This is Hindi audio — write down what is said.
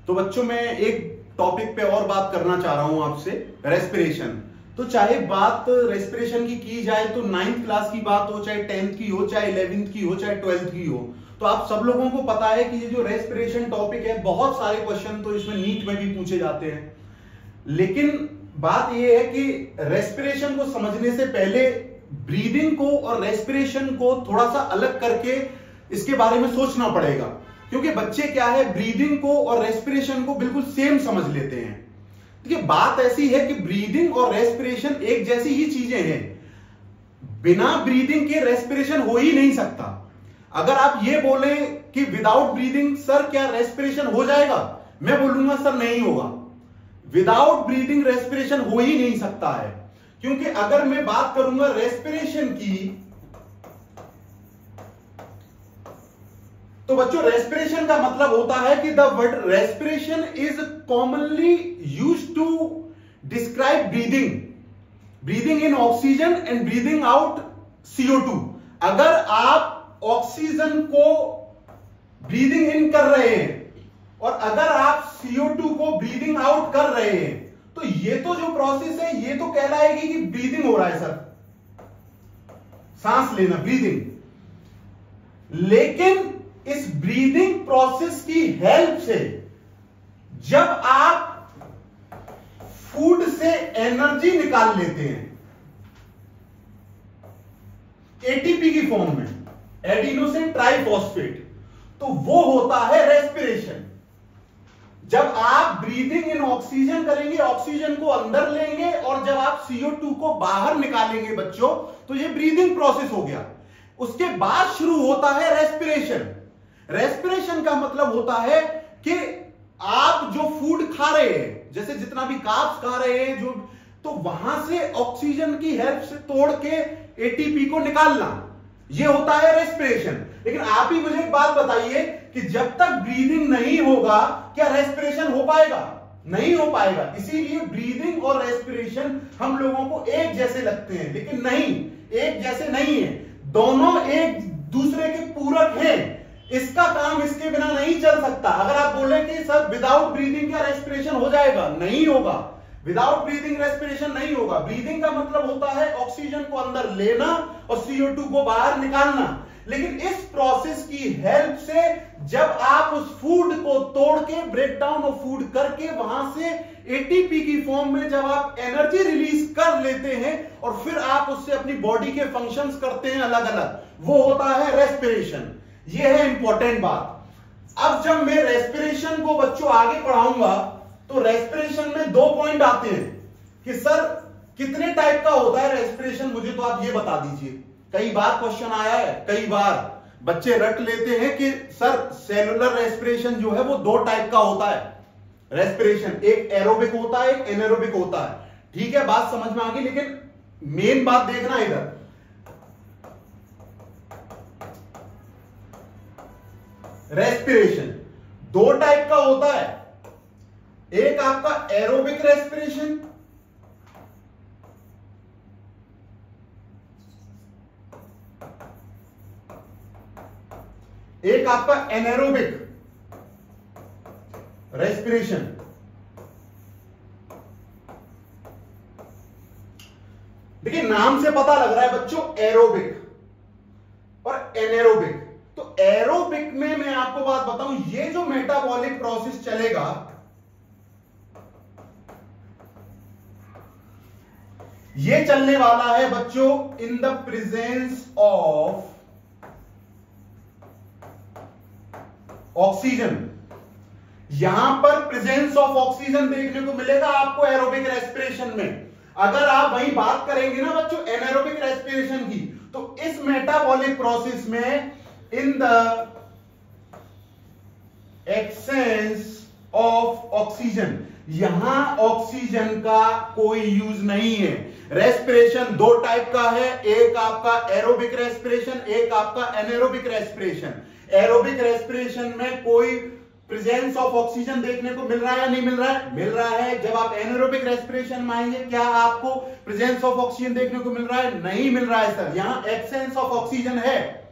तो बच्चों मैं एक टॉपिक पे और बात करना चाह रहा हूं आपसे, रेस्पिरेशन। तो चाहे बात रेस्पिरेशन की जाए तो 9th क्लास की बात हो, चाहे 10th की हो, चाहे 11th की हो, चाहे 12th की हो, तो आप सब लोगों को पता है कि ये जो रेस्पिरेशन टॉपिक है, बहुत सारे क्वेश्चन तो इसमें नीट में भी पूछे जाते हैं। लेकिन बात यह है कि रेस्पिरेशन को समझने से पहले ब्रीदिंग को और रेस्पिरेशन को थोड़ा सा अलग करके इसके बारे में सोचना पड़ेगा, क्योंकि बच्चे क्या है, ब्रीदिंग को और रेस्पिरेशन को बिल्कुल सेम समझ लेते हैं। देखिए बात ऐसी है कि ब्रीदिंग और रेस्पिरेशन एक जैसी ही चीजें हैं। बिना ब्रीदिंग के रेस्पिरेशन हो ही नहीं सकता। अगर आप ये बोले कि विदाउट ब्रीदिंग सर क्या रेस्पिरेशन हो जाएगा, मैं बोलूंगा सर नहीं होगा। विदाउट ब्रीदिंग रेस्पिरेशन हो ही नहीं सकता है, क्योंकि अगर मैं बात करूंगा रेस्पिरेशन की, तो बच्चों रेस्पिरेशन का मतलब होता है कि the word respiration is commonly used to describe breathing in oxygen and breathing out CO2। अगर आप ऑक्सीजन को ब्रीदिंग इन कर रहे हैं और अगर आप CO2 को ब्रीदिंग आउट कर रहे हैं, तो ये तो जो प्रोसेस है ये तो कहलाएगी कि ब्रीदिंग हो रहा है सर, सांस लेना, ब्रीदिंग। लेकिन इस ब्रीदिंग प्रोसेस की हेल्प से जब आप फूड से एनर्जी निकाल लेते हैं ATP की फॉर्म में, एडिनोसिन ट्राइफॉस्फेट, तो वो होता है रेस्पिरेशन। जब आप ब्रीदिंग इन ऑक्सीजन करेंगे, ऑक्सीजन को अंदर लेंगे, और जब आप CO2 को बाहर निकालेंगे बच्चों, तो ये ब्रीदिंग प्रोसेस हो गया। उसके बाद शुरू होता है रेस्पिरेशन। रेस्पिरेशन का मतलब होता है कि आप जो फूड खा रहे हैं, जैसे जितना भी कार्ब्स खा रहे हैं जो, तो वहां से ऑक्सीजन की हेल्प से तोड़ के ATP को निकालना, ये होता है रेस्पिरेशन। लेकिन आप ही मुझे एक बात बताइए कि जब तक ब्रीदिंग नहीं होगा क्या रेस्पिरेशन हो पाएगा? नहीं हो पाएगा। इसीलिए ब्रीदिंग और रेस्पिरेशन हम लोगों को एक जैसे लगते हैं, लेकिन नहीं, एक जैसे नहीं है। दोनों एक दूसरे के पूरक हैं। इसका काम इसके बिना नहीं चल सकता। अगर आप बोले कि सर विदाउट ब्रीदिंग क्या रेस्पिरेशन हो जाएगा, नहीं होगा। विदाउट ब्रीदिंग रेस्पिरेशन नहीं होगा। ब्रीदिंग का मतलब होता है ऑक्सीजन को अंदर लेना और CO2 को बाहर निकालना। लेकिन इस प्रोसेस की हेल्प से जब आप उस फूड को तोड़ के, ब्रेक डाउन ऑफ फूड करके, वहां से ATP की फॉर्म में जब आप एनर्जी रिलीज कर लेते हैं और फिर आप उससे अपनी बॉडी के फंक्शंस करते हैं अलग अलग, वो होता है रेस्पिरेशन। ये है इंपॉर्टेंट बात। अब जब मैं रेस्पिरेशन को बच्चों आगे पढ़ाऊंगा, तो रेस्पिरेशन में 2 पॉइंट आते हैं कि सर कितने टाइप का होता है रेस्पिरेशन, मुझे तो आप ये बता दीजिए। कई बार क्वेश्चन आया है, कई बार बच्चे रट लेते हैं कि सर सेलुलर रेस्पिरेशन जो है वो 2 टाइप का होता है रेस्पिरेशन, एक एरोबिक होता है, एक एनारोबिक होता है। ठीक है, बात समझ में आ गई, लेकिन मेन बात देखना इधर। रेस्पिरेशन 2 टाइप का होता है, एक आपका एरोबिक रेस्पिरेशन, एक आपका एनारोबिक रेस्पिरेशन। देखिए नाम से पता लग रहा है बच्चों, एरोबिक और एनारोबिक। तो एरोबिक में मैं आपको बात बताऊं, ये जो मेटाबॉलिक प्रोसेस चलेगा, ये चलने वाला है बच्चों in the presence of oxygen. यहां पर प्रेजेंस ऑफ ऑक्सीजन देखने को मिलेगा आपको एरोबिक रेस्पिरेशन में। अगर आप वही बात करेंगे ना बच्चों एनारोबिक रेस्पिरेशन की, तो इस मेटाबॉलिक प्रोसेस में इन द एक्सेंस ऑफ ऑक्सीजन, यहां ऑक्सीजन का कोई यूज नहीं है। रेस्पिरेशन 2 टाइप का है, एक आपका एरोबिक रेस्पिरेशन, एक आपका एनारोबिक रेस्पिरेशन। एरोबिक रेस्पिरेशन में कोई प्रेजेंस ऑफ ऑक्सीजन देखने को मिल रहा है या नहीं मिल रहा है? मिल रहा है। जब आप एनारोबिक रेस्पिरेशन में आएंगे, क्या आपको प्रेजेंस ऑफ ऑक्सीजन देखने को मिल रहा है? नहीं मिल रहा है सर। यहां एब्सेंस ऑफ ऑक्सीजन है।